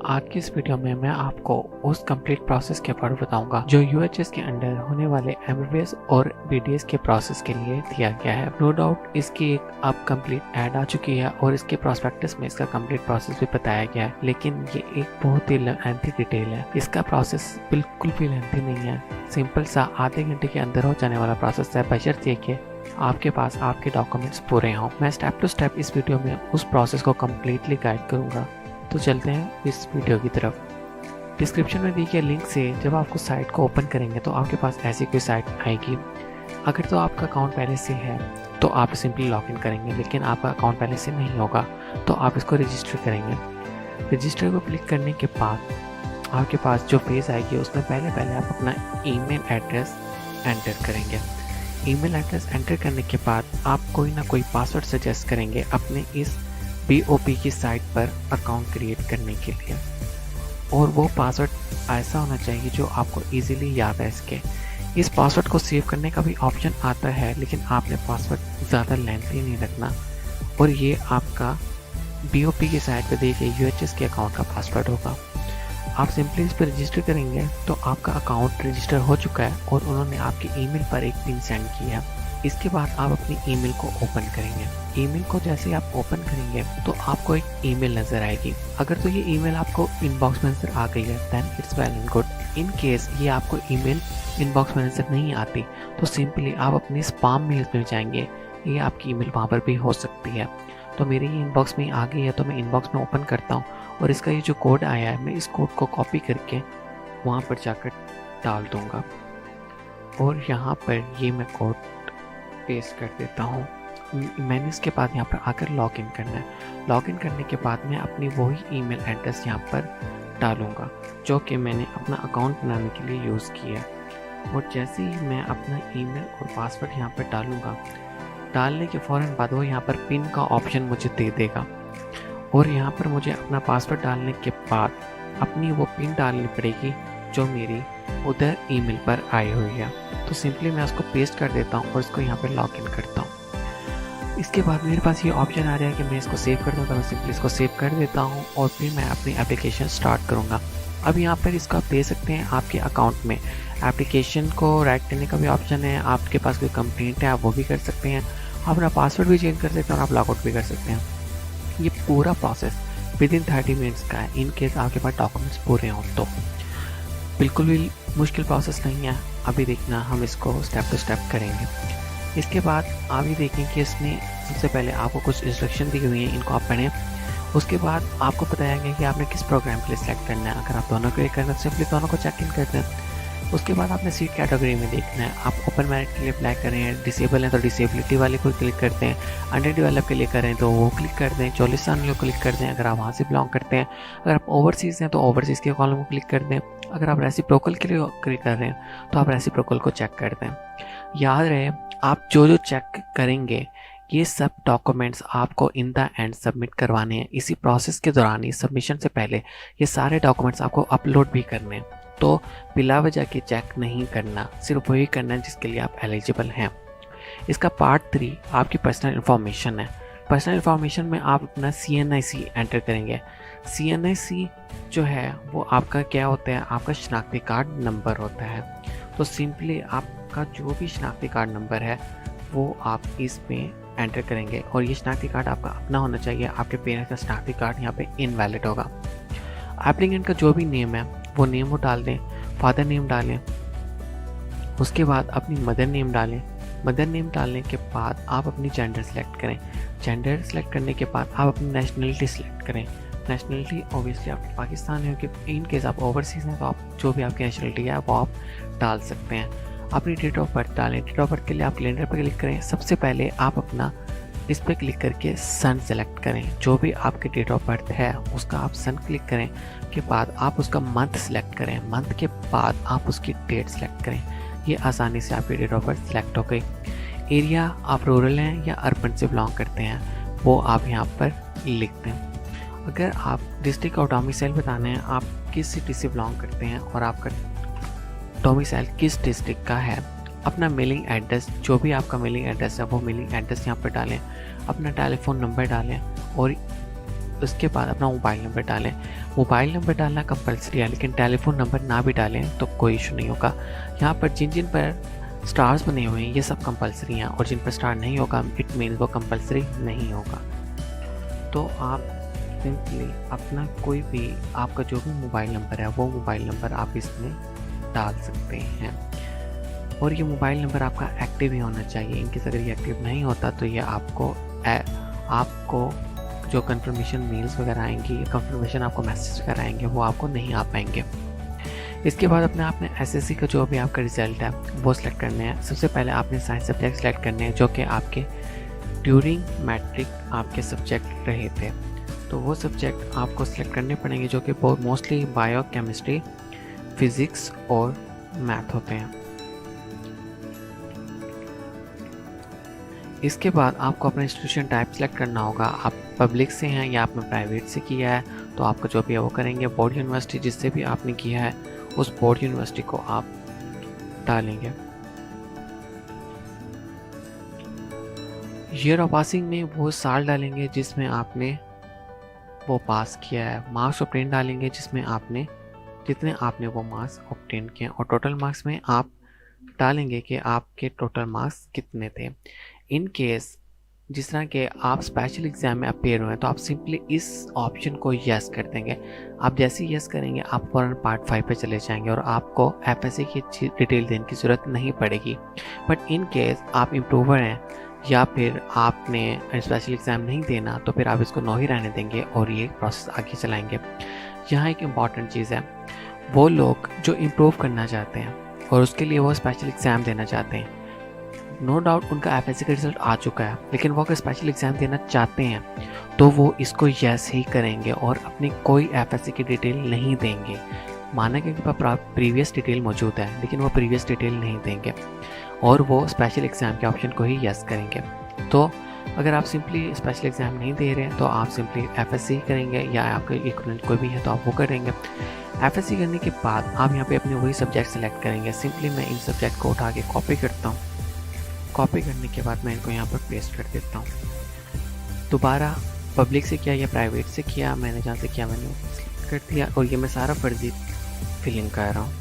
आज की इस वीडियो में मैं आपको उस कंप्लीट प्रोसेस के बारे में बताऊंगा जो यूएचएस के अंडर होने वाले एमबीबीएस और बीडीएस के प्रोसेस के लिए दिया गया है। नो डाउट इसकी एक अब कंप्लीट ऐड आ चुकी है और इसके प्रोस्पेक्टस में इसका कंप्लीट प्रोसेस भी बताया गया है, लेकिन ये एक बहुत ही लेंथी डिटेल है। इसका प्रोसेस बिल्कुल भी लेंथी नहीं है, सिंपल सा आधे घंटे के अंदर हो जाने वाला प्रोसेस है, बशर्ते कि आपके पास आपके डॉक्यूमेंट्स पूरे हों। मैं स्टेप टू स्टेप इस वीडियो में उस प्रोसेस को कम्प्लीटली गाइड करूंगा। तो चलते हैं इस वीडियो की तरफ। डिस्क्रिप्शन में दी गई लिंक से जब आपको साइट को ओपन करेंगे तो आपके पास ऐसी कोई साइट आएगी। अगर तो आपका अकाउंट पहले से है तो आप सिंपली लॉगिन करेंगे, लेकिन आपका अकाउंट पहले से नहीं होगा तो आप इसको रजिस्टर करेंगे। रजिस्टर को क्लिक करने के बाद आपके पास जो पेज आएगी उसमें पहले आप अपना ईमेल एड्रेस एंटर करेंगे। ईमेल एड्रेस एंटर करने के बाद आप कोई ना कोई पासवर्ड सजेस्ट करेंगे अपने इस BOP की साइट पर अकाउंट क्रिएट करने के लिए, और वो पासवर्ड ऐसा होना चाहिए जो आपको इजीली याद है। इस पासवर्ड को सेव करने का भी ऑप्शन आता है, लेकिन आपने पासवर्ड ज़्यादा लेंथी नहीं रखना, और ये आपका BOP की साइट पर दिए गए UHS के अकाउंट का पासवर्ड होगा। आप सिंपली इस पर रजिस्टर करेंगे तो आपका अकाउंट रजिस्टर हो चुका है और उन्होंने आपके ईमेल पर एक पिन सेंड किया। इसके बाद आप अपनी ईमेल को ओपन करेंगे। ईमेल को जैसे आप ओपन करेंगे तो आपको एक ईमेल नज़र आएगी। अगर तो ये ईमेल आपको इनबॉक्स में नज़र आ गई है then it's well and good. In case ये आपको ईमेल इनबॉक्स में नज़र नहीं आती तो सिंपली आप अपनी स्पैम मेल्स में जाएंगे, ये आपकी ईमेल वहाँ पर भी हो सकती है। तो मेरे ये इनबॉक्स में आ गई है तो मैं इनबॉक्स में ओपन करता हूँ और इसका ये जो कोड आया है मैं इस कोड को कॉपी करके वहाँ पर जाकर डाल दूँगा और यहाँ पर ये मैं कोड पेस्ट कर देता हूँ। मैंने इसके बाद यहाँ पर आकर लॉगिन करना है। लॉगिन करने के बाद मैं अपनी वही ईमेल एड्रेस यहाँ पर डालूँगा जो कि मैंने अपना अकाउंट बनाने के लिए यूज़ किया, और जैसे ही मैं अपना ईमेल और पासवर्ड यहाँ पर डालूँगा, डालने के फ़ौरन बाद वो यहाँ पर पिन का ऑप्शन मुझे दे देगा, और यहाँ पर मुझे अपना पासवर्ड डालने के बाद अपनी वो पिन डालनी पड़ेगी जो मेरी उधर ईमेल पर आई हुई है। तो सिंपली मैं उसको पेस्ट कर देता हूँ और इसको यहाँ पर लॉगिन करता हूँ। इसके बाद मेरे पास ये ऑप्शन आ रहा है कि मैं इसको सेव कर दूँ, तो मैं सिंपली इसको सेव कर देता हूँ और फिर मैं अपनी एप्लीकेशन स्टार्ट करूँगा। अब यहाँ पर इसको आप दे सकते हैं आपके अकाउंट में एप्लीकेशन को राइट करने का भी ऑप्शन है। आपके पास कोई कंप्लेंट है आप वो भी कर सकते हैं, अपना पासवर्ड भी चेंज कर सकते हैं और आप लॉगआउट भी कर सकते हैं। ये पूरा प्रोसेस विदिन 30 मिनट्स का है, इन केस आपके पास डॉक्यूमेंट्स पूरे हों तो। बिल्कुल भी मुश्किल प्रोसेस नहीं है। अभी देखना हम इसको स्टेप टू स्टेप करेंगे। इसके बाद आप ये देखें कि इसने सबसे पहले आपको कुछ इंस्ट्रक्शन दी हुई हैं, इनको आप पढ़ें। उसके बाद आपको बताया गया कि आपने किस प्रोग्राम के लिए सिलेक्ट करना है। अगर आप दोनों के लिए करना है तो सिंपली दोनों को चेक इन कर दें। उसके बाद आपने सीट कैटेगरी में देखना है, आप ओपन मेरिट के लिए अप्लाई कर रहे हैं, डिसेबल हैं तो डिसेबिलिटी वाले को क्लिक करते हैं, अंडर डेवलप के लिए कर रहे हैं तो वो क्लिक कर दें, 40 साल को क्लिक कर दें अगर आप वहाँ से बिलोंग करते हैं। अगर आप ओवरसीज़ हैं तो ओवरसीज़ के कॉलम को क्लिक कर दें। अगर आप रेसिप्रोकल के लिए क्लिक कर रहे हैं तो आप रेसिप्रोकल को चेक कर दें। याद रहे आप जो चेक करेंगे ये सब डॉक्यूमेंट्स आपको इन द एंड सबमिट करवाने हैं। इसी प्रोसेस के दौरान ही सबमिशन से पहले ये सारे डॉक्यूमेंट्स आपको अपलोड भी करने हैं, तो बिला वजह के चेक नहीं करना, सिर्फ वही करना है जिसके लिए आप एलिजिबल हैं। इसका पार्ट 3 आपकी पर्सनल इन्फॉर्मेशन है। पर्सनल इन्फॉर्मेशन में आप अपना CNIC एंटर करेंगे। CNIC जो है वो आपका क्या होता है, आपका शनाख्ती कार्ड नंबर होता है। तो सिंपली आपका जो भी शनाख्ती कार्ड नंबर है वो आप इसमें एंटर करेंगे, और ये शनाख्ती कार्ड आपका अपना होना चाहिए। आपके पेरेंट्स का शनाख्ती कार्ड यहाँ पे इनवैलिड होगा। एप्लीकेंट का जो भी नेम है वो नेम वो डाल दें, फादर नेम डालें। उसके बाद अपनी मदर नेम डालें। मदर नेम डालने के बाद आप अपनी जेंडर सेलेक्ट करें। जेंडर सेलेक्ट करने के बाद आप अपनी नेशनलिटी सेलेक्ट करें। नेशनलिटी ऑब्वियसली आप पाकिस्तानी हो, कि इन केस आप ओवरसीज़ हैं तो आप जो भी आपकी नेशनलिटी है वो आप डाल सकते हैं। अपनी डेट ऑफ बर्थ डालें। डेट ऑफ बर्थ के लिए आप कैलेंडर पर क्लिक करें। सबसे पहले आप अपना इस पर क्लिक करके सन सेलेक्ट करें। जो भी आपके डेट ऑफ बर्थ है उसका आप सन क्लिक करें के बाद आप उसका मंथ सेलेक्ट करें। मंथ के बाद आप उसकी डेट सेलेक्ट करें। ये आसानी से आपकी डेट ऑफ बर्थ सेलेक्ट हो गई। एरिया आप रूरल हैं या अर्बन से बिलोंग करते हैं वो आप यहाँ पर लिख दें। अगर आप डिस्ट्रिक्ट और डोमिसाइल बताने हैं, आप किस सिटी से बिलोंग करते हैं और आपका डोमिसाइल किस डिस्ट्रिक्ट का है, अपना मेलिंग एड्रेस, जो भी आपका मेलिंग एड्रेस है वो मेलिंग एड्रेस यहाँ पर डालें। अपना टेलीफोन नंबर डालें और उसके बाद अपना मोबाइल नंबर डालें। मोबाइल नंबर डालना कंपलसरी है, लेकिन टेलीफोन नंबर ना भी डालें तो कोई इशू नहीं होगा। यहाँ पर जिन जिन पर स्टार्स बने हुए हैं ये सब कंपलसरी हैं, और जिन पर स्टार नहीं होगा इट मीन वो कंपलसरी नहीं होगा। तो आप सिंपली अपना कोई भी आपका जो भी मोबाइल नंबर है वो मोबाइल नंबर आप इसमें डाल सकते हैं, और ये मोबाइल नंबर आपका एक्टिव ही होना चाहिए। इनकेस अगर ये एक्टिव नहीं होता तो ये आपको जो कंफर्मेशन मेल्स वगैरह आएंगी, कंफर्मेशन आपको मैसेज वगैरह आएंगे, वो आपको नहीं आ पाएंगे। इसके बाद अपने आपने एसएससी का जो भी आपका रिजल्ट है वो सिलेक्ट करने हैं। सबसे पहले आपने साइंस सब्जेक्ट सेलेक्ट करने हैं जो कि आपके ड्यूरिंग मैट्रिक आपके सब्जेक्ट रहे थे, तो वो सब्जेक्ट आपको सिलेक्ट करने पड़ेंगे जो कि बहुत मोस्टली बायो, केमिस्ट्री, फिज़िक्स और मैथ होते हैं। इसके बाद आपको अपना इंस्टीट्यूशन टाइप सेलेक्ट करना होगा। आप पब्लिक से हैं या आपने प्राइवेट से किया है, तो आपका जो भी है वो करेंगे। बोर्ड यूनिवर्सिटी जिससे भी आपने किया है उस बोर्ड यूनिवर्सिटी को आप डालेंगे। ईयर ऑफ पासिंग में वो साल डालेंगे जिसमें आपने वो पास किया है। मार्क्स ऑब्टेन डालेंगे जिसमें आपने जितने आपने वो मार्क्स ऑब्टेन किए, और टोटल मार्क्स में आप डालेंगे कि आपके टोटल मार्क्स कितने थे। इन केस जिस तरह के आप स्पेशल एग्जाम में अपेयर हुए तो आप सिंपली इस ऑप्शन को यस कर देंगे। आप जैसे ही यस करेंगे आप फौरन पार्ट 5 पे चले जाएंगे और आपको एफएससी की डिटेल देने की ज़रूरत नहीं पड़ेगी। बट इन केस आप इम्प्रूवर हैं या फिर आपने स्पेशल एग्ज़ाम नहीं देना तो फिर आप इसको नो ही रहने देंगे और ये प्रोसेस आगे चलाएंगे। यहाँ एक इम्पॉर्टेंट चीज़ है, वो लोग जो इम्प्रूव करना चाहते हैं और उसके लिए वो स्पेशल एग्ज़ाम देना चाहते हैं, नो डाउट उनका एफएससी का रिजल्ट आ चुका है, लेकिन वो अगर स्पेशल एग्ज़ाम देना चाहते हैं तो वो इसको यस ही करेंगे और अपनी कोई एफएससी की डिटेल नहीं देंगे। माना कि उनके पास प्रीवियस डिटेल मौजूद है लेकिन वो प्रीवियस डिटेल नहीं देंगे और वो स्पेशल एग्ज़ाम के ऑप्शन को ही यस करेंगे। तो अगर आप सिंपली स्पेशल एग्ज़ाम नहीं दे रहे हैं तो आप सिंपली एफएससी करेंगे, या आपका इक्विवेलेंट कोई भी है तो आप वो करेंगे। एफएससी करने के बाद आप यहाँ पे अपने वही सब्जेक्ट सेलेक्ट करेंगे। सिंपली मैं इन सब्जेक्ट को उठा के कॉपी करता हूँ। कॉपी करने के बाद मैं इनको यहाँ पर पेस्ट कर देता हूँ। दोबारा पब्लिक से किया या प्राइवेट से किया, मैंने जहाँ से किया मैंने सेलेक्ट कर दिया, और ये मैं सारा फर्जी फिलिंग कर रहा हूँ।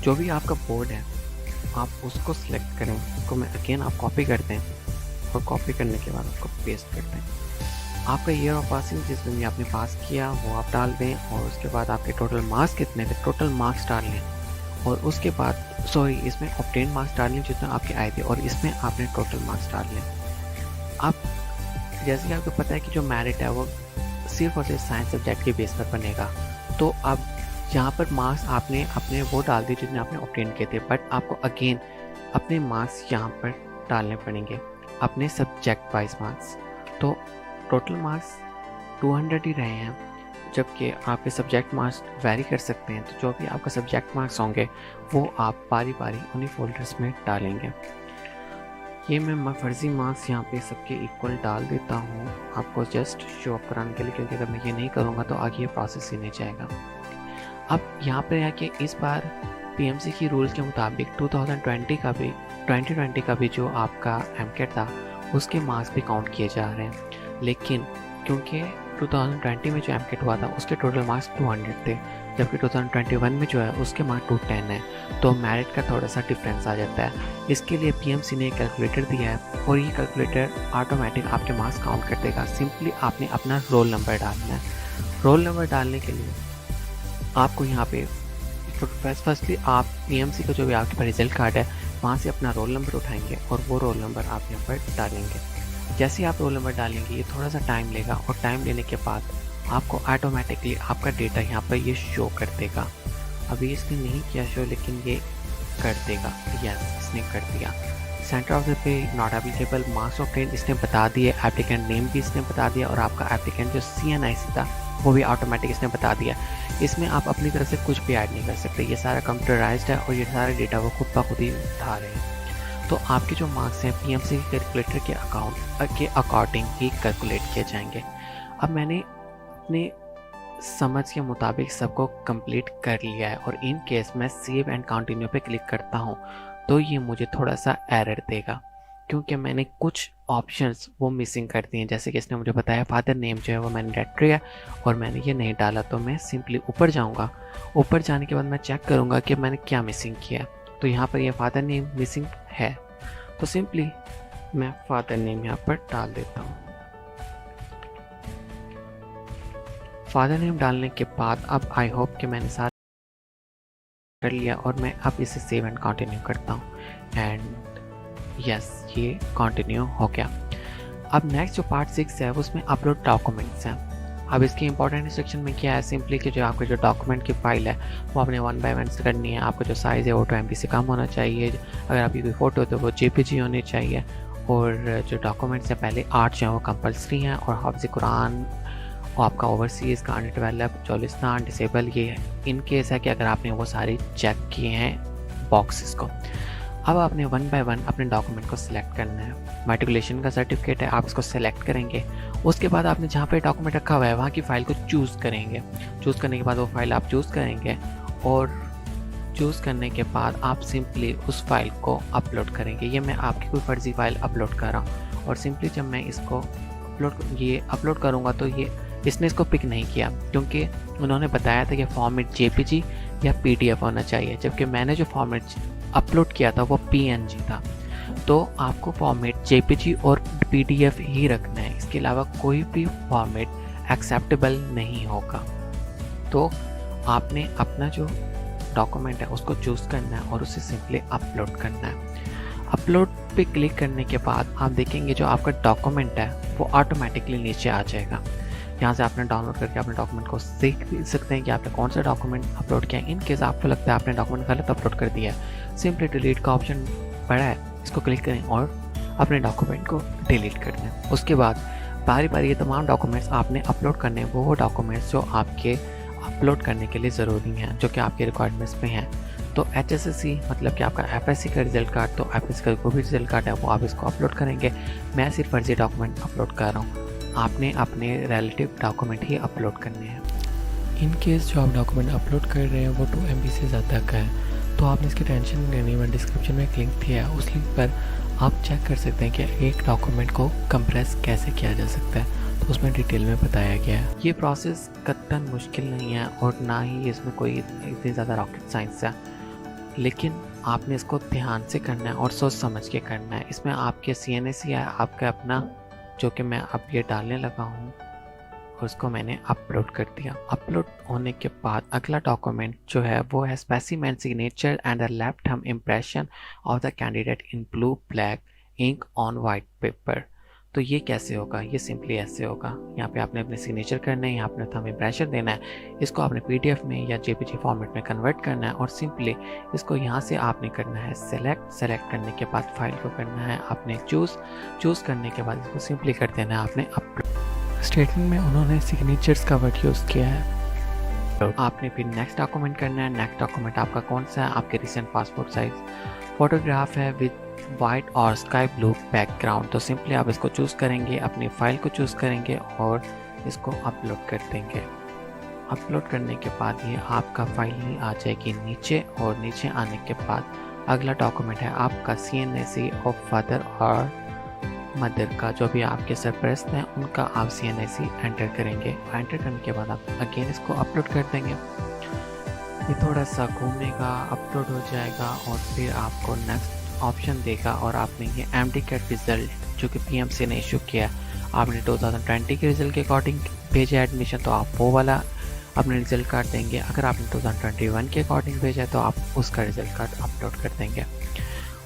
जो भी आपका बोर्ड है आप उसको सिलेक्ट करें, उसको मैं अगेन आप कॉपी करते हैं और कॉपी करने के बाद उसको पेस्ट करते हैं। आपका ईयर ऑफ पासिंग जिस दिन भी आपने पास किया वो आप डाल दें, और उसके बाद आपके टोटल मार्क्स कितने थे टोटल मार्क्स डाल लें, और उसके बाद इसमें ऑब्टेन मार्क्स डाल लें जितने आपके आए थे, और इसमें आपने टोटल मार्क्स डाल लें। अब जैसे कि आपको पता है कि जो मेरिट है वो सिर्फ और सिर्फ साइंस सब्जेक्ट के बेस पर बनेगा, तो अब यहाँ पर मार्क्स आपने अपने वो डाल दिए जितने आपने ऑब्टेन किए थे, बट आपको अगेन अपने मार्क्स यहाँ पर डालने पड़ेंगे, अपने सब्जेक्ट वाइज मार्क्स। तो टोटल मार्क्स 200 ही रहे हैं, जबकि आपके सब्जेक्ट मार्क्स वैरी कर सकते हैं। तो जो भी आपका सब्जेक्ट मार्क्स होंगे वो आप बारी बारी उन्हीं फोल्डर्स में डालेंगे। ये मैं फर्जी मार्क्स यहाँ पे सबके इक्वल डाल देता हूँ आपको जस्ट शो अप कराने के लिए, क्योंकि अगर मैं ये नहीं करूँगा तो आगे ये प्रोसेस ही नहीं जाएगा। अब यहाँ पर है कि इस बार पीएमसी की रूल्स के मुताबिक 2020 का भी जो आपका एमकेट था उसके मार्क्स भी काउंट किए जा रहे हैं, लेकिन क्योंकि 2020 में जो एमकेट हुआ था उसके टोटल मार्क्स 200 थे, जबकि 2021 में जो है उसके मार्क्स 210 है, तो मेरिट का थोड़ा सा डिफरेंस आ जाता है। इसके लिए पीएमसी ने एक कैलकुलेटर दिया है और ये कैलकुलेटर ऑटोमेटिक आपके मार्क्स काउंट कर देगा। सिंपली आपने अपना रोल नंबर डालना है। रोल नंबर डालने के लिए आपको यहाँ पे फर्स्टली आप पीएमसी का जो भी आपके पास रिजल्ट कार्ड है वहाँ से अपना रोल नंबर उठाएंगे और वो रोल नंबर आप यहाँ पर डालेंगे। जैसे ही आप रोल नंबर डालेंगे ये थोड़ा सा टाइम लेगा, और टाइम लेने के बाद आपको ऑटोमेटिकली आपका डेटा यहाँ पर ये शो कर देगा। अभी इसने नहीं किया शो, लेकिन ये कर देगा। यस, इसने कर दिया। Centre of the pay not applicable, marks obtain इसने बता दिए, एप्लीकेंट नेम भी इसने बता दिया, और आपका एप्लीकेंट जो CNIC था वो भी ऑटोमेटिक इसने बता दिया। इसमें आप अपनी तरफ से कुछ भी ऐड नहीं कर सकते, ये सारा कंप्यूटराइज्ड है और ये सारा डेटा वो खुद ब खुद ही उठा रहे हैं। तो आपके जो मार्क्स हैं पीएमसी के कैलकुलेटर के अकॉर्डिंग ही कैलकुलेट किए जाएंगे। अब मैंने अपने समझ के मुताबिक सबको कंप्लीट कर लिया है, और इन केस मैं सेव एंड कंटिन्यू पे क्लिक करता हूँ तो ये मुझे थोड़ा सा एरर देगा। क्योंकि मैंने कुछ ऑप्शंस वो मिसिंग कर दिए हैं। जैसे कि इसने मुझे बताया फादर नेम जो है वो मैंने डाल दिया और मैंने ये नहीं डाला, तो मैं सिंपली ऊपर जाऊंगा। ऊपर जाने के बाद मैं चेक करूंगा कि मैंने क्या मिसिंग किया। तो यहाँ पर ये फादर नेम मिसिंग है, तो सिंपली मैं फादर नेम यहाँ पर डाल देता हूँ। फादर नेम डालने के बाद अब आई होप कि मैंने सारा कर लिया और मैं अब इसे सेव एंड कंटिन्यू करता हूँ एंड यस, ये कंटिन्यू हो गया। अब नेक्स्ट जो पार्ट 6 है उसमें अपलोड डॉक्यूमेंट्स हैं। अब इसकी इंपॉर्टेंट इंस्ट्रक्शन में क्या है, सिंपली कि जो आपके जो डॉक्यूमेंट की फाइल है वो आपने 1 by 1 करनी है। आपका जो साइज़ है वो 2 MB से कम होना चाहिए। अगर आपकी कोई फ़ोटो है तो वो JPG होनी चाहिए। और जो डॉक्यूमेंट्स हैं पहले 8 जो हैं वो कंपल्सरी हैं। और हाफ़िज़ कुरान और आपका ओवरसीज़ का अनडेवलप, चौलिस्तान, डिसेबल, ये इन केस है कि अगर आपने वो सारी चेक किए हैं बॉक्सेस को। अब आपने 1 by 1 अपने डॉक्यूमेंट को सिलेक्ट करना है। मैट्रिकुलेशन का सर्टिफिकेट है, आप इसको सिलेक्ट करेंगे। उसके बाद आपने जहाँ पे डॉक्यूमेंट रखा हुआ है वहाँ की फ़ाइल को चूज़ करेंगे। चूज़ करने के बाद वो फाइल आप चूज़ करेंगे और चूज़ करने के बाद आप सिंपली उस फाइल को अपलोड करेंगे। ये मैं आपकी कोई फर्जी फाइल अपलोड कर रहा हूँ और सिंपली जब मैं इसको अपलोड करूँगा तो ये इसने इसको पिक नहीं किया, क्योंकि उन्होंने बताया था कि फॉर्मेट JPG या PDF होना चाहिए, जबकि मैंने जो फॉर्मेट अपलोड किया था वो PNG था। तो आपको फॉर्मेट JPG और PDF ही रखना है, इसके अलावा कोई भी फॉर्मेट एक्सेप्टेबल नहीं होगा। तो आपने अपना जो डॉक्यूमेंट है उसको चूज़ करना है और उसे सिंपली अपलोड करना है। अपलोड पे क्लिक करने के बाद आप देखेंगे जो आपका डॉक्यूमेंट है वो ऑटोमेटिकली नीचे आ जाएगा। यहाँ से आपने डाउनलोड करके अपने डॉक्यूमेंट को देख भी सकते हैं कि आपने कौन सा डॉक्यूमेंट अपलोड किया है। इन केस आपको लगता है आपने डॉक्यूमेंट गलत अपलोड कर दिया है, सिंपली डिलीट का ऑप्शन पड़ा है, इसको क्लिक करें और अपने डॉक्यूमेंट को डिलीट कर दें। उसके बाद बारी बारी ये तमाम डॉक्यूमेंट्स आपने अपलोड करने हैं, वो डॉक्यूमेंट्स जो आपके अपलोड करने के लिए ज़रूरी हैं, जो कि आपके रिक्वायरमेंट्स में हैं। तो HSSC मतलब कि आपका FSC का रिजल्ट कार्ड, तो FSC का कोई भी रिजल्ट कार्ड है वो आप इसको अपलोड करेंगे। मैं सिर्फ फर्जी डॉक्यूमेंट अपलोड कर रहा हूँ, आपने अपने रिलेटिव डॉक्यूमेंट ही अपलोड करने हैं। इन केस जो आप डॉक्यूमेंट अपलोड कर रहे हैं वो 2 MB से ज़्यादा का है तो आपने इसकी टेंशन नहीं लेनी। मैंने डिस्क्रिप्शन में एक लिंक दिया है, उस लिंक पर आप चेक कर सकते हैं कि एक डॉक्यूमेंट को कंप्रेस कैसे किया जा सकता है, तो उसमें डिटेल में बताया गया है। ये प्रोसेस कतई मुश्किल नहीं है और ना ही इसमें कोई इतनी ज़्यादा रॉकेट साइंस है, लेकिन आपने इसको ध्यान से करना है और सोच समझ के करना है। इसमें आपके CNAC है, आपका अपना, जो कि मैं अब ये डालने लगा हूँ और उसको मैंने अपलोड कर दिया। अपलोड होने के बाद अगला डॉक्यूमेंट जो है वो है specimen signature and the left thumb impression of the candidate in blue black ink on white paper. तो ये कैसे होगा, ये सिंपली ऐसे होगा। यहाँ पे आपने अपने सिग्नेचर करना है, यहाँ अपने थंब इम्प्रेशन देना है, इसको आपने PDF में या JPG फॉर्मेट में कन्वर्ट करना है और सिंपली इसको यहाँ से आपने करना है सेलेक्ट करने के बाद फाइल को करना है आपने चूज़ करने के बाद इसको सिंपली कर देना है आपने अपलोड। स्टेटमेंट में उन्होंने सिग्नेचर्स का वर्ड यूज़ किया है। आपने फिर नेक्स्ट डॉक्यूमेंट करना है। नेक्स्ट डॉक्यूमेंट आपका कौन सा है, आपके रिसेंट पासपोर्ट साइज फोटोग्राफ है विद वाइट और स्काई ब्लू बैकग्राउंड। तो सिंपली आप इसको चूज़ करेंगे, अपनी फ़ाइल को चूज़ करेंगे और इसको अपलोड कर देंगे। अपलोड करने के बाद ये आपका फाइल आ जाएगी नीचे और नीचे आने के बाद अगला डॉक्यूमेंट है आपका CNAC ऑफ फादर और मदर का, जो भी आपके सरपरस्त हैं उनका आप CNAC एंटर करेंगे। एंटर करने के बाद आप अगेन इसको अपलोड कर देंगे। ये थोड़ा सा घूमेगा, अपलोड हो जाएगा और फिर आपको नेक्स्ट ऑप्शन देगा और आपने ये MD-CAT रिज़ल्ट जो कि PMC ने इशू किया, आपने 2020 के रिज़ल्ट के अकॉर्डिंग भेजा एडमिशन, तो आप वो वाला अपने रिज़ल्ट कार्ड देंगे। अगर आपने 2021 के अकॉर्डिंग भेजा है तो आप उसका रिज़ल्ट कार्ड अपलोड कर देंगे।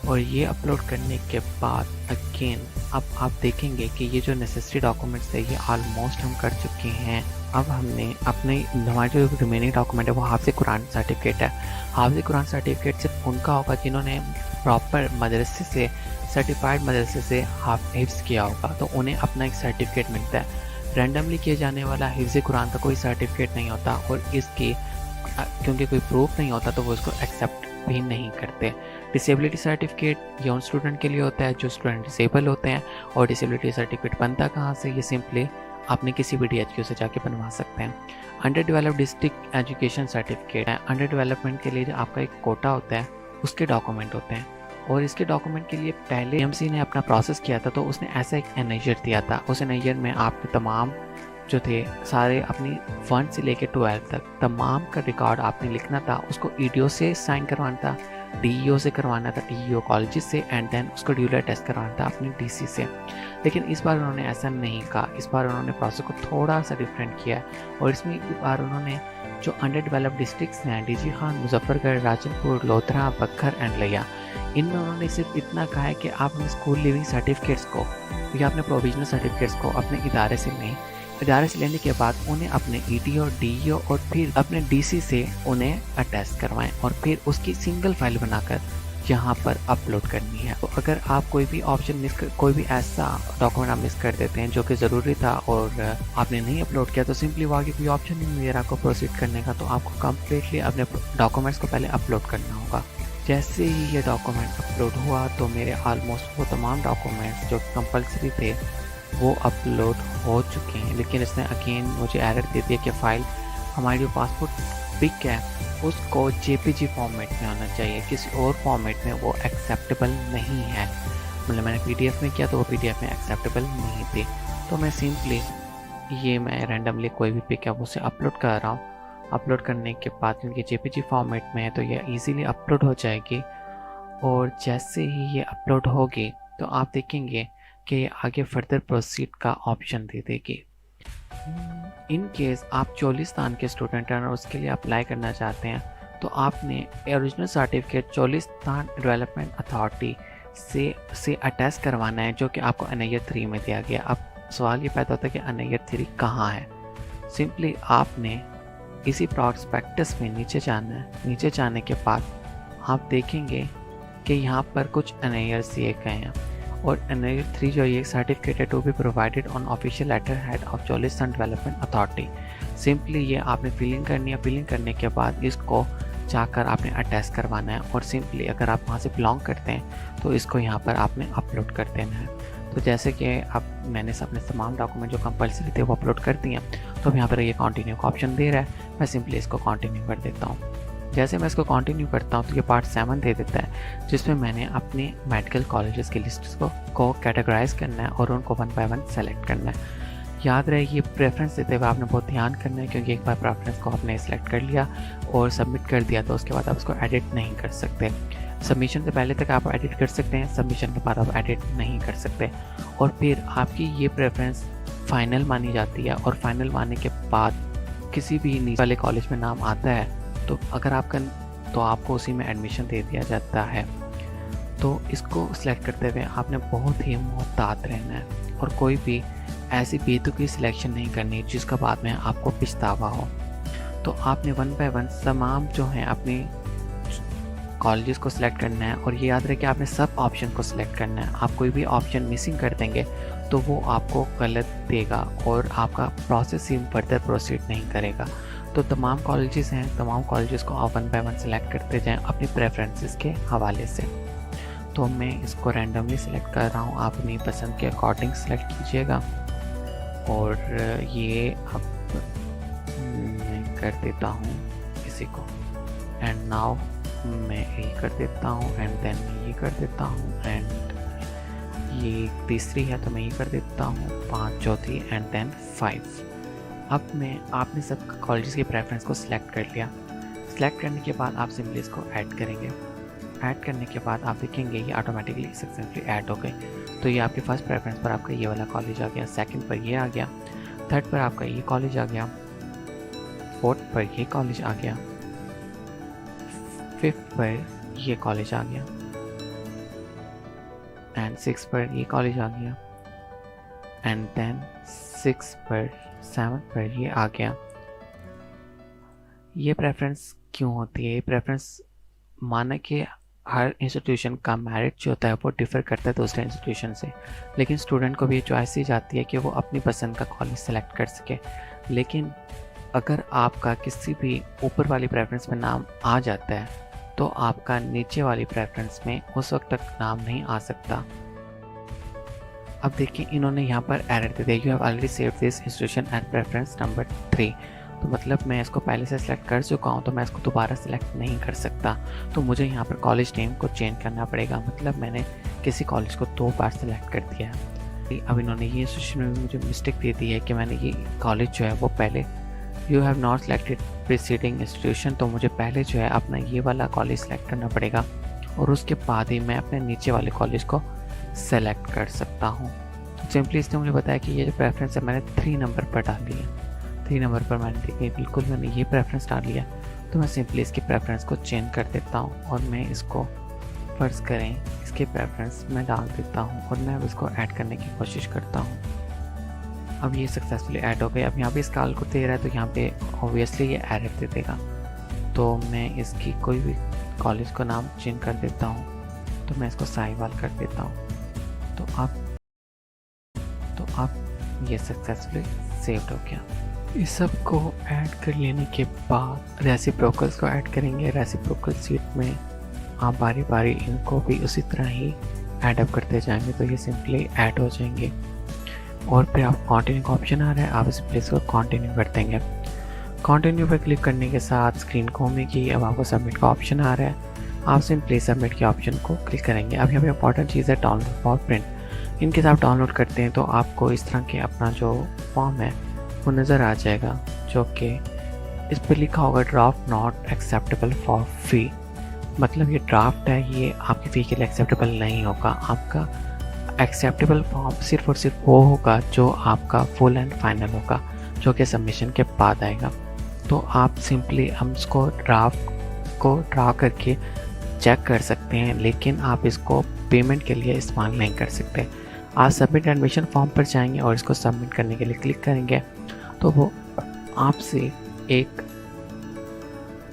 और ये अपलोड करने के बाद अगेन अब आप देखेंगे कि ये जो नेसेसरी डॉक्यूमेंट्स थे ये ऑलमोस्ट हम कर चुके हैं। अब हमने अपने हमारे जो रिमेनिंग डॉक्यूमेंट है वो हाफ़िज़ कुरान सर्टिफिकेट है। हाफ़िज़ कुरान सर्टिफिकेट सिर्फ उनका होगा जिन्होंने प्रॉपर मदरसे से, सर्टिफाइड मदरसे से हिफ्ज़ किया होगा, तो उन्हें अपना एक सर्टिफिकेट मिलता है। रैंडमली किए जाने वाला हिफ्ज़ कुरान का कोई सर्टिफिकेट नहीं होता और इसकी क्योंकि कोई प्रूफ नहीं होता तो वो इसको एक्सेप्ट भी नहीं करते। डिसेबिलिटी सर्टिफिकेट ये उन स्टूडेंट के लिए होता है जो स्टूडेंट डिसेबल होते हैं। और डिसेबिलिटी सर्टिफिकेट बनता कहाँ से, ये सिंपली आपने किसी भी DHQ से जाके बनवा सकते हैं। Under developed district education certificate है। अंडर डेवलपमेंट के लिए जो आपका एक कोटा होता है उसके डॉक्यूमेंट होते हैं और इसके डॉक्यूमेंट के लिए पहले एमसी ने अपना प्रोसेस किया था, तो उसने ऐसा एक एनेजर दिया था। उस एनेजर में आपने तमाम जो थे सारे अपनी 1 से लेकर 12 तक तमाम का रिकॉर्ड आपने लिखना था। उसको ईडीओ से साइन करवाना था, डीईओ से करवाना था, डीईओ कॉलेज से, एंड देन उसको ड्यूलर टेस्ट करवाना था अपनी डीसी से। लेकिन इस बार उन्होंने ऐसा नहीं कहा। इस बार उन्होंने प्रोसेस को थोड़ा सा डिफरेंट किया है, और इसमें इस बार उन्होंने जो अंडर डेवलप्ड डिस्ट्रिक्ट्स हैं, डीजी खान, मुजफ्फरगढ़, राजनपुर, लोथरा, बखर एंड लिया, इनमें उन्होंने सिर्फ इतना कहा है कि आप अपने स्कूल लिविंग सर्टिफिकेट्स को या अपने प्रोविजनल सर्टिफिकेट्स को अपने इदारे से लेने के बाद उन्हें अपने ईडीओ, डीईओ और फिर अपने डीसी से उन्हें अटैच करवाएं, और फिर उसकी सिंगल फाइल बनाकर यहाँ पर अपलोड करनी है। तो अगर आप कोई भी ऑप्शन कोई भी ऐसा डॉक्यूमेंट आप मिस कर देते हैं जो कि ज़रूरी था और आपने नहीं अपलोड किया, तो सिंपली वो आगे कोई ऑप्शन नहीं मिलेगा आपको प्रोसीड करने का। तो आपको कम्प्लीटली अपने डॉक्यूमेंट्स को पहले अपलोड करना होगा। जैसे ही ये डॉक्यूमेंट अपलोड हुआ तो मेरे ऑलमोस्ट वो तमाम डॉक्यूमेंट्स जो कंपलसरी थे वो अपलोड हो चुके हैं। लेकिन इसने अगेन मुझे एरर दे दिया कि फ़ाइल हमारी जो पासपोर्ट पिक है उसको जेपीजी फॉर्मेट में आना चाहिए, किसी और फॉर्मेट में वो एक्सेप्टेबल नहीं है। मतलब मैंने पीडीएफ में किया तो वो पीडीएफ में एक्सेप्टेबल नहीं थी। तो मैं सिंपली मैं रैंडमली कोई भी पिक है वो उसे अपलोड कर रहा हूँ। अपलोड करने के बाद क्योंकि जेपीजी फॉर्मेट में है तो ये ईजीली अपलोड हो जाएगी, और जैसे ही ये अपलोड होगी तो आप देखेंगे कि आगे फर्दर प्रोसीड का ऑप्शन दे देगी। इन केस आप चोलिस्तान के स्टूडेंट हैं और उसके लिए अप्लाई करना चाहते हैं, तो आपने original certificate Cholistan development authority से अटैच करवाना है, जो कि आपको एनआईआर 3 में दिया गया। अब सवाल ये पैदा होता है कि एनआईआर 3 कहाँ है। सिंपली आपने इसी प्रॉस्पेक्टस में नीचे जाना है। नीचे जाने के बाद आप देखेंगे कि यहाँ पर कुछ एनआईआर दिए गए हैं, और एनआईआर 3 जो ये सर्टिफिकेट है to be provided on official letter head of Cholistan development authority. Simply ये आपने फिलिंग करनी है। फिलिंग करने के बाद इसको जाकर आपने अटैच करवाना है, और सिंपली अगर आप वहाँ से बिलोंग करते हैं तो इसको यहाँ पर आपने अपलोड कर देना है। तो जैसे कि अब मैंने अपने तमाम डॉक्यूमेंट जो कंपलसरी थे वो अपलोड कर दिए हैं, तो यहाँ पर ये कंटिन्यू का ऑप्शन दे रहा है। मैं सिंपली इसको कंटिन्यू कर देता हूँ। जैसे मैं इसको कंटिन्यू करता हूँ तो ये पार्ट 7 दे देता है, जिसमें मैंने अपने मेडिकल कॉलेजेस की लिस्ट को कैटेगराइज करना है और उनको 1 बाय 1 सेलेक्ट करना है। याद रहे ये प्रेफरेंस देते हुए आपने बहुत ध्यान करना है, क्योंकि एक बार प्रेफरेंस को आपने सेलेक्ट कर लिया और सबमिट कर दिया तो उसके बाद आप उसको एडिट नहीं कर सकते। सबमिशन से पहले तक आप एडिट कर सकते हैं, सबमिशन के बाद आप एडिट नहीं कर सकते। और फिर आपकी ये प्रेफरेंस फाइनल मानी जाती है, और फाइनल मानने के बाद किसी भी नीचे वाले कॉलेज में नाम आता है तो अगर आपका तो आपको उसी में एडमिशन दे दिया जाता है। तो इसको सिलेक्ट करते हुए आपने बहुत ही मुहतात रहना है, और कोई भी ऐसी बेतुकी सिलेक्शन नहीं करनी जिसका बाद में आपको पछतावा हो। तो आपने 1 बाय 1 तमाम जो हैं अपनी कॉलेजेस को सिलेक्ट करना है, और ये याद रहे कि आपने सब ऑप्शन को सिलेक्ट करना है। आप कोई भी ऑप्शन मिसिंग कर देंगे तो वो आपको गलत देगा और आपका प्रोसेस ही फर्दर प्रोसीड नहीं करेगा। तो तमाम कॉलेजेस हैं, तमाम कॉलेजेस को आप 1 बाय 1 सेलेक्ट करते जाएं अपनी प्रेफरेंसेस के हवाले से। तो मैं इसको रैंडमली सिलेक्ट कर रहा हूँ, आप अपनी पसंद के अकॉर्डिंग सेलेक्ट कीजिएगा। और ये अब मैं कर देता हूँ किसी को, एंड नाउ मैं ये कर देता हूँ, एंड देन ये कर देता हूँ, एंड ये तीसरी है तो मैं ये कर देता हूँ, 5 चौथी, एंड देन 5। अब आपने सब कॉलेजेस की प्रेफरेंस को सिलेक्ट कर लिया। सिलेक्ट करने के बाद आप सिंपली इसको ऐड करेंगे। ऐड करने के बाद आप देखेंगे ये ऑटोमेटिकली सक्सेसफुली ऐड हो गए। तो ये आपके फर्स्ट प्रेफरेंस पर आपका ये वाला कॉलेज आ गया, सेकंड पर ये आ गया, थर्ड पर आपका ये कॉलेज आ गया, फोर्थ पर ये कॉलेज आ गया, फिफ्थ पर ये कॉलेज आ गया, एंड 6 पर ये कॉलेज आ गया, एंड देन 6 पर 7 पर ये आ गया। ये प्रेफरेंस क्यों होती है? ये प्रेफरेंस माना कि हर इंस्टीट्यूशन का मेरिट जो होता है वो डिफ़र करता है दूसरे इंस्टीट्यूशन से, लेकिन स्टूडेंट को भी ये चॉइस दी जाती है कि वो अपनी पसंद का कॉलेज सेलेक्ट कर सके। लेकिन अगर आपका किसी भी ऊपर वाली प्रेफरेंस में नाम आ जाता है तो आपका नीचे वाली प्रेफरेंस में उस वक्त तक नाम नहीं आ सकता। अब देखिए इन्होंने यहाँ पर एरर दे दिया, you have already saved this institution at preference number 3। तो मतलब मैं इसको पहले से सिलेक्ट कर चुका हूँ, तो मैं इसको दोबारा सिलेक्ट नहीं कर सकता। तो मुझे यहाँ पर कॉलेज नेम को चेंज करना पड़ेगा, मतलब मैंने किसी कॉलेज को 2 बार सिलेक्ट कर दिया है। अब इन्होंने ये सिचुएशन में मुझे मिस्टेक दे दी है कि मैंने ये कॉलेज जो है वो पहले you have not selected preceding institution, तो मुझे पहले जो है अपना ये वाला कॉलेज सेलेक्ट करना पड़ेगा और उसके बाद ही मैं अपने नीचे वाले कॉलेज को सेलेक्ट कर सकता हूँ। सिंपली इसने मुझे बताया कि ये जो प्रेफरेंस है मैंने 3 नंबर पर डाली है। 3 नंबर पर मैंने देखी बिल्कुल मैंने ये प्रेफरेंस डाल लिया, तो मैं सिंपली इसकी प्रेफरेंस को चेंज कर देता हूँ और मैं इसको फ़र्ज़ करें इसके प्रेफरेंस में डाल देता हूँ और मैं अब इसको ऐड करने की कोशिश करता हूँ। अब ये सक्सेसफुली ऐड हो गए। अब यहाँ पे इस कॉल को दे रहा है तो यहाँ पे ऑब्वियसली ये एरर दे देगा, तो मैं इसकी कोई भी कॉलेज को नाम चेंज कर देता हूँ, तो मैं इसको साहिवाल कर देता हूँ। तो आप ये सक्सेसफुली सेव्ड हो गया। इस सब को ऐड कर लेने के बाद रेसिप्रोकल्स को ऐड करेंगे। रेसिप्रोकल सीट में आप बारी बारी इनको भी उसी तरह ही ऐड अप करते जाएंगे, तो ये सिंपली ऐड हो जाएंगे। और फिर आप कंटिन्यू का ऑप्शन आ रहा है, आप इस प्लेस को कंटिन्यू कर देंगे। कंटिन्यू पर क्लिक करने के साथ स्क्रीन घूमेगी। अब आपको सबमिट का ऑप्शन आ रहा है, आप सिंपली सबमिट के ऑप्शन को क्लिक करेंगे। अब यहाँ पे इंपॉर्टेंट चीज़ है डाउनलोड फॉर प्रिंट। इनके साथ डाउनलोड करते हैं तो आपको इस तरह के अपना जो फॉर्म है वो नज़र आ जाएगा, जो कि इस पर लिखा होगा ड्राफ्ट नॉट एक्सेप्टेबल फॉर फी। मतलब ये ड्राफ्ट है, ये आपकी फ़ी के लिए एक्सेप्टेबल नहीं होगा। आपका एक्सेप्टेबल फॉर्म सिर्फ और सिर्फ वो होगा जो आपका फुल एंड फाइनल होगा, जो कि सबमिशन के बाद आएगा। तो आप सिंपली हम इसको ड्राफ्ट को ड्रा करके चेक कर सकते हैं, लेकिन आप इसको पेमेंट के लिए इस्तेमाल नहीं कर सकते। आप सबमिट एडमिशन फॉर्म पर जाएंगे और इसको सबमिट करने के लिए क्लिक करेंगे, तो वो आपसे एक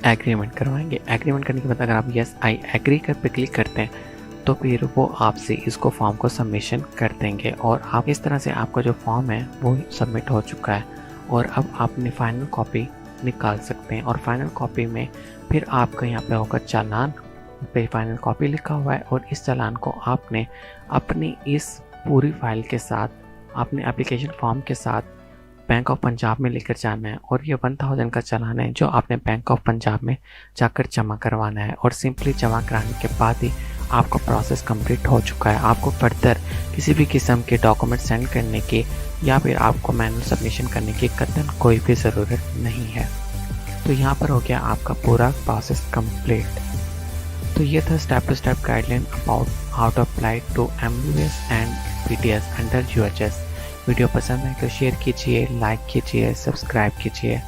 एग्रीमेंट करवाएंगे। एग्रीमेंट करने के बाद अगर आप यस आई एग्री कर पे क्लिक करते हैं तो फिर वो आपसे इसको फॉर्म को सबमिशन कर देंगे और आप इस तरह से आपका जो फॉर्म है वो सबमिट हो चुका है। और अब आप अपनी फाइनल कॉपी निकाल सकते हैं और फाइनल कॉपी में फिर आपका यहाँ पे होगा चालान पे फाइनल कॉपी लिखा हुआ है, और इस चालान को आपने अपनी इस पूरी फाइल के साथ अपने एप्लीकेशन फॉर्म के साथ बैंक ऑफ पंजाब में लेकर जाना है। और ये 1000 का चालान है जो आपने बैंक ऑफ पंजाब में जाकर जमा करवाना है, और सिंपली जमा कराने के बाद ही आपका प्रोसेस कंप्लीट हो चुका है। आपको फर्दर किसी भी किस्म के डॉक्यूमेंट सेंड करने की या फिर आपको मैनुअल सबमिशन करने की कतई कोई भी ज़रूरत नहीं है। तो यहाँ पर हो गया आपका पूरा प्रोसेस कंप्लीट। तो ये था step to step guideline about how to apply to MBBS and BDS under UHS। Video पसंद है तो शेयर कीजिए, लाइक कीजिए, सब्सक्राइब कीजिए।